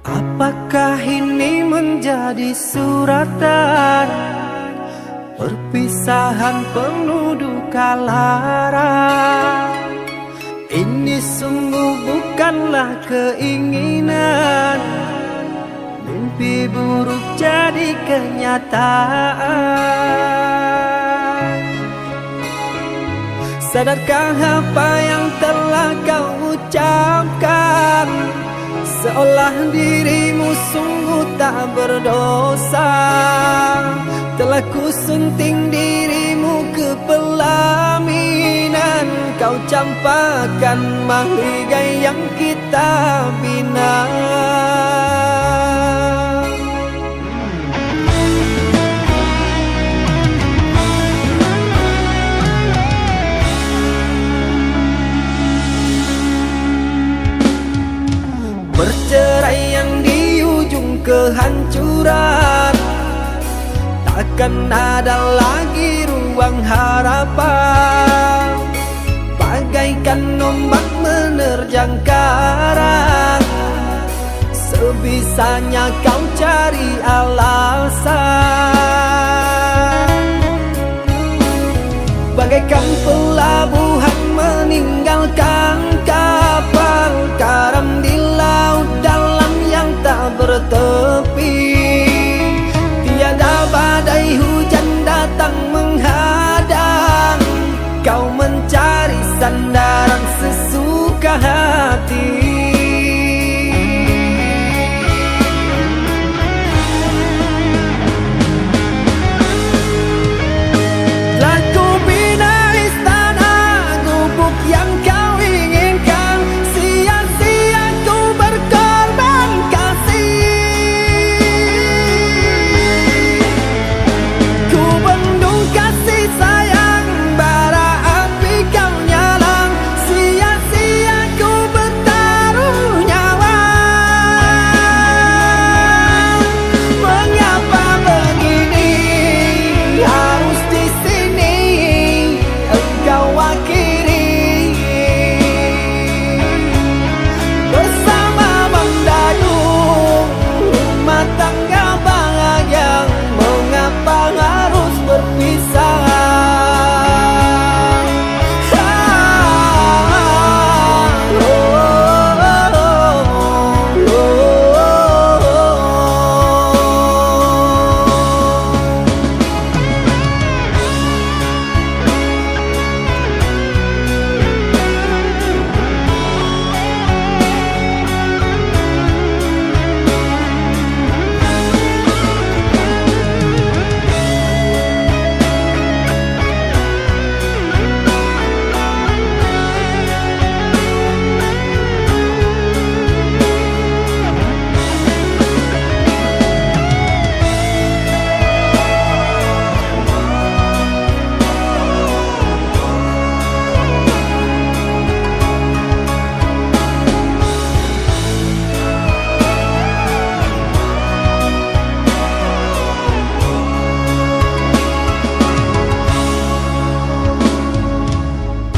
Apakah ini menjadi suratan perpisahan penuh duka lara? Ini sungguh bukanlah keinginan, mimpi buruk jadi kenyataan. Sadarkah apa yang telah kau ucapkan? Seolah dirimu sungguh tak berdosa. Telah kusunting dirimu ke pelaminan, kau campakkan mahligai yang kita bina. Perceraian di ujung kehancuran, takkan ada lagi ruang harapan. Bagaikan ombak menerjang karang, sebisanya kau cari alasan. Bagaikan pelabuhan meninggalkan kapal karam di laut dalam yang tak bertepi. Tiada badai hujan datang menghadang, kau mencari sandaran sesuka hati.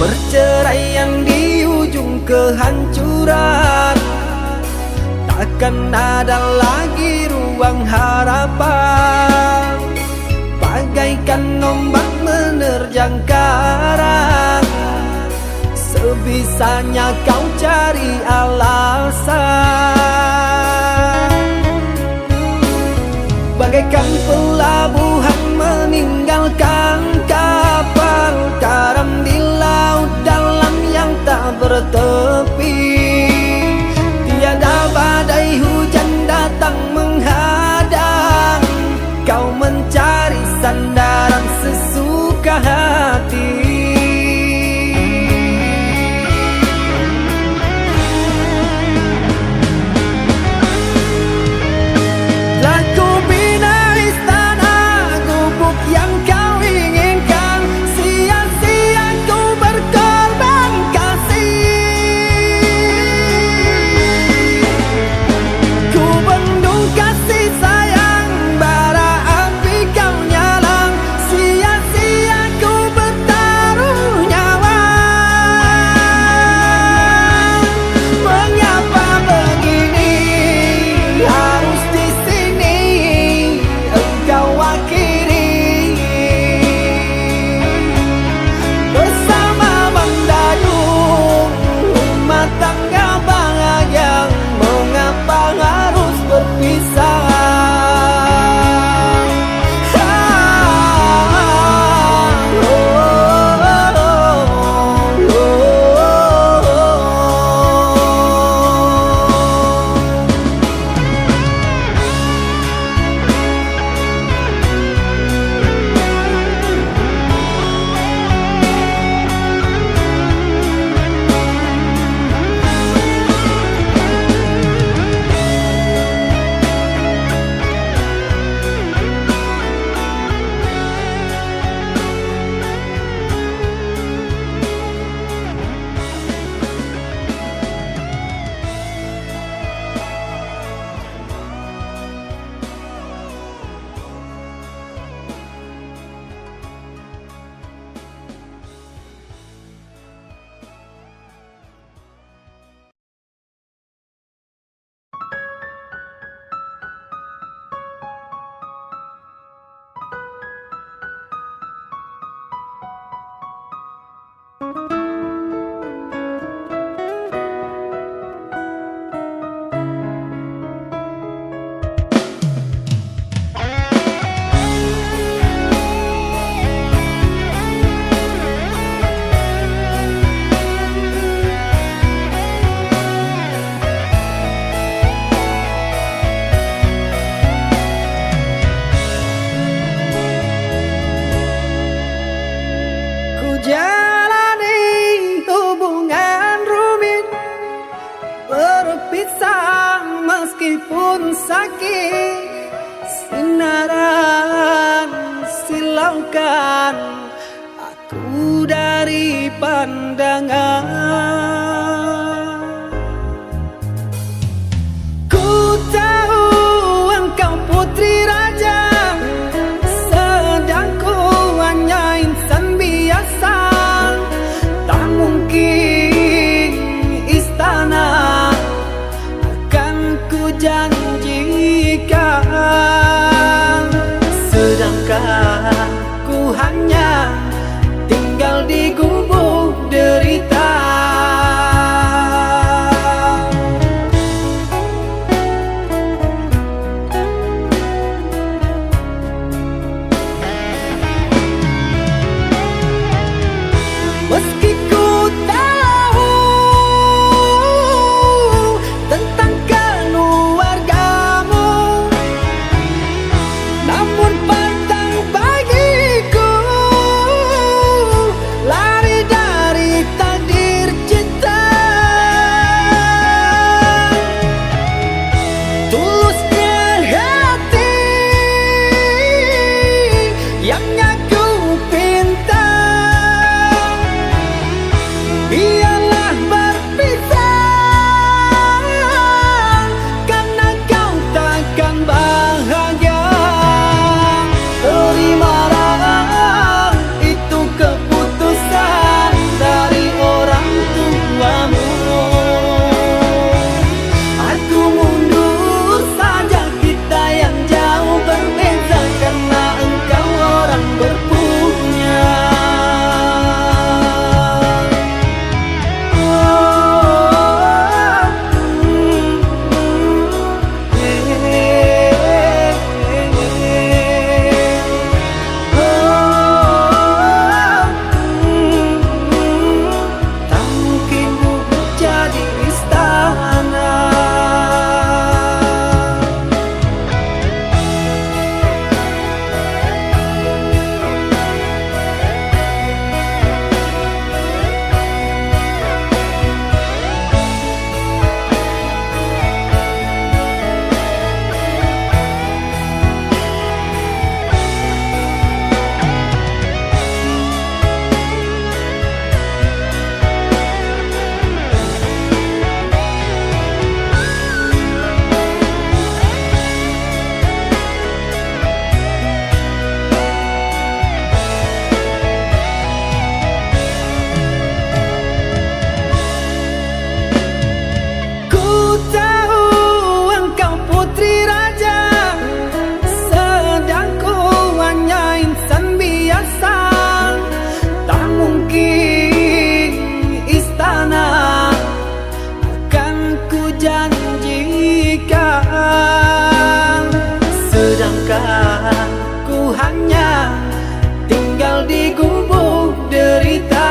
Perceraian di ujung kehancuran, takkan ada lagi ruang harapan. Bagaikan ombak menerjang karang, sebisanya kau cari alasan. Bagaikan pelabuhan meninggalkan kapal karam di laut dalam yang tak bertepi. Tiada badai hujan datang menghadang, kau mencari sandaran sesuka hati. Telah ku bina istana gubuk yang kau ingin. jauhkan aku dari pandangan. Ku tahu engkau putri raja, sedang ku hanya insan biasa. Tak mungkin istana akan ku janjikan, sedangkan ku hanya tinggal di gubuk derita. Meski ku tahu tentang keluargamu, namun pantang bagiku lari dari takdir cinta. Tulusnya hati yang aku pinta, biarlah berpisah, karena kau takkan bahagia. Terimalah itu keputusan dari orang tuamu. Aku mundur saja, kita yang jauh berbeza, karena engkau orang berpunya. Tak mungkin bubuk jadi istana. Ku tahu engkau putri raja, sedang ku hanya insan biasa. Tak mungkin istana akan ku janjikan, sedangkan ku hanya tinggal di gubuk derita.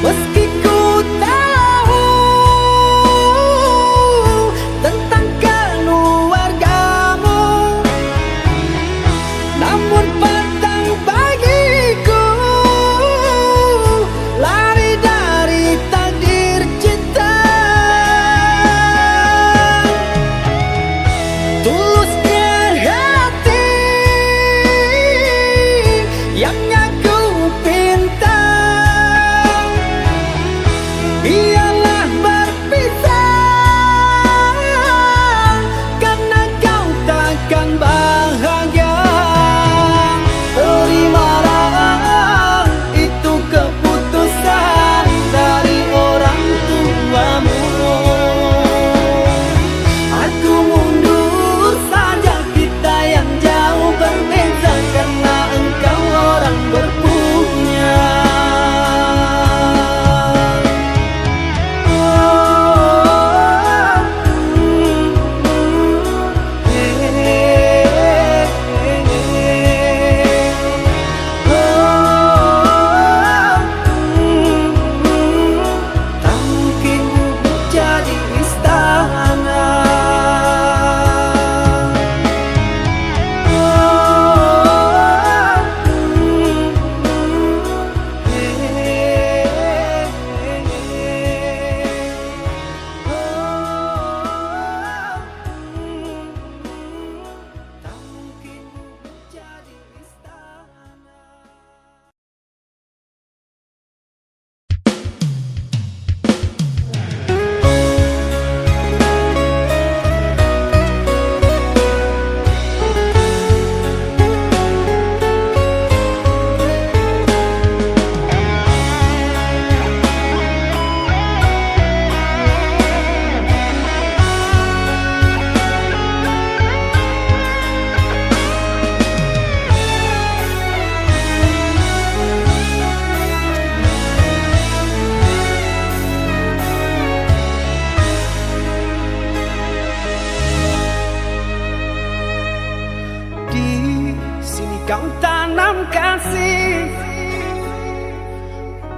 Meski ku tahu tentang keluargamu, namun pantang bagiku lari dari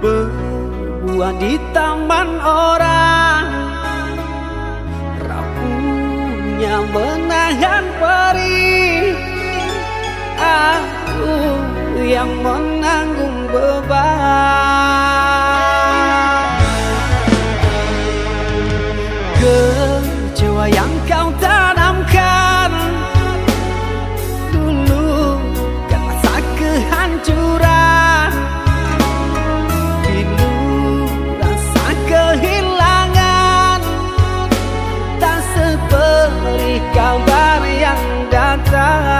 berbuah di taman orang, rapuhnya menahan perih. Aku yang menanggung beban. Kecewa yang kau tanamkan dulu kan rasa kehancuran, pilu rasa kehilangan, tak seperti kabar yang datang.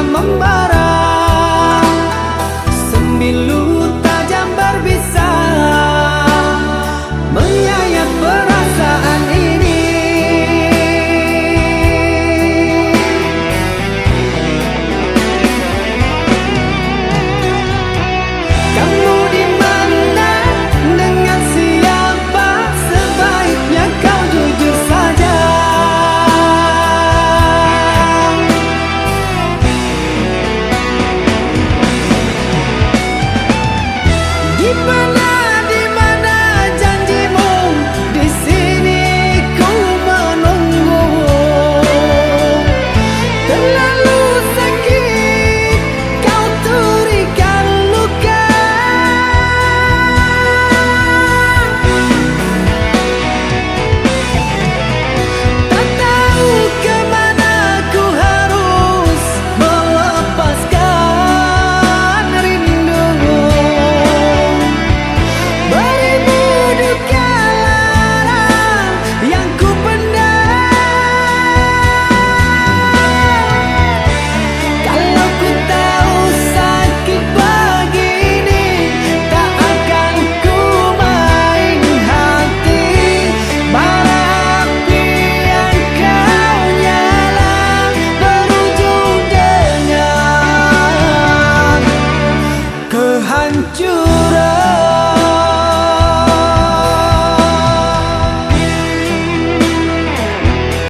membawa